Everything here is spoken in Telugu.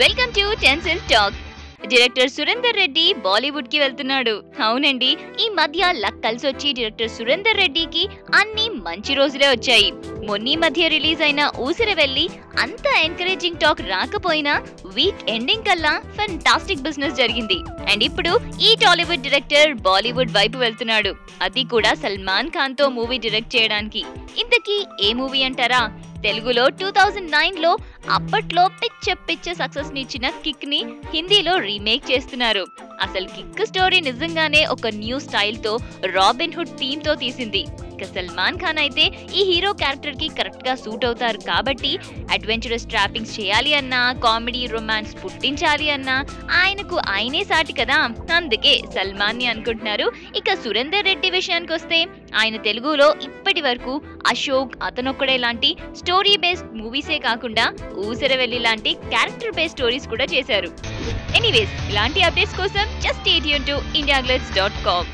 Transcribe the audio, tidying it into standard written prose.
Welcome to tensile talk. Director Surender Reddy Bollywood కి వెళ్తున్నాడు. అవునండి, ఈ మధ్య లక్ కలిసొచ్చి డైరెక్టర్ సురేందర్ రెడ్డికి అన్ని మంచి రోజులే వచ్చాయి. మొన్నీ మధ్య రిలీజ్ అయిన ఊసిరివెల్లి అంత ఎంకరేజింగ్ టాక్ రాకపోయినా వీక్ ఎండింగ్ కల్లా ఫెంటాస్టిక్ బిజినెస్ జరిగింది. అండ్ ఇప్పుడు ఈ టాలీవుడ్ డైరెక్టర్ బాలీవుడ్ వైపు వెళ్తున్నాడు, అది కూడా సల్మాన్ ఖాన్ తో మూవీ డైరెక్ట్ చేయడానికి. ఇంతకీ ఏ మూవీ అంటారా? తెలుగులో 2009లో అప్పట్లో పిచ్చ సక్సెస్ నిచ్చిన కిక్ ని హిందీలో రీమేక్ చేస్తున్నారు. అసలు కిక్ స్టోరీ నిజంగానే ఒక న్యూ స్టైల్ తో రాబిన్ హుడ్ థీమ్ తో తీసింది. ఇక సల్మాన్ ఖాన్ అయితే ఈ హీరో క్యారెక్టర్ కి కరెక్ట్ గా సూట్ అవుతారు కాబట్టి అడ్వెంచరస్ ట్రాపింగ్స్ చేయాలి అన్నా, కామెడీ రొమాన్స్ పుట్టించాలి అన్నా ఆయనకు ఆయనే సాటి కదా, అందుకే సల్మాన్ ని అనుకుంటున్నారు. ఇక సురేందర్ రెడ్డి విషయానికి వస్తే ఆయన తెలుగులో ఇప్పటి వరకు అశోక్, అతనొక్కడే లాంటి స్టోరీ బేస్డ్ మూవీసే కాకుండా ఊసరవెల్లి లాంటి క్యారెక్టర్ బేస్డ్ స్టోరీస్ కూడా చేశారు. ఎనీవేస్, ఇలాంటి అప్డేట్స్ కోసం just stay tune to indiaglitz.com.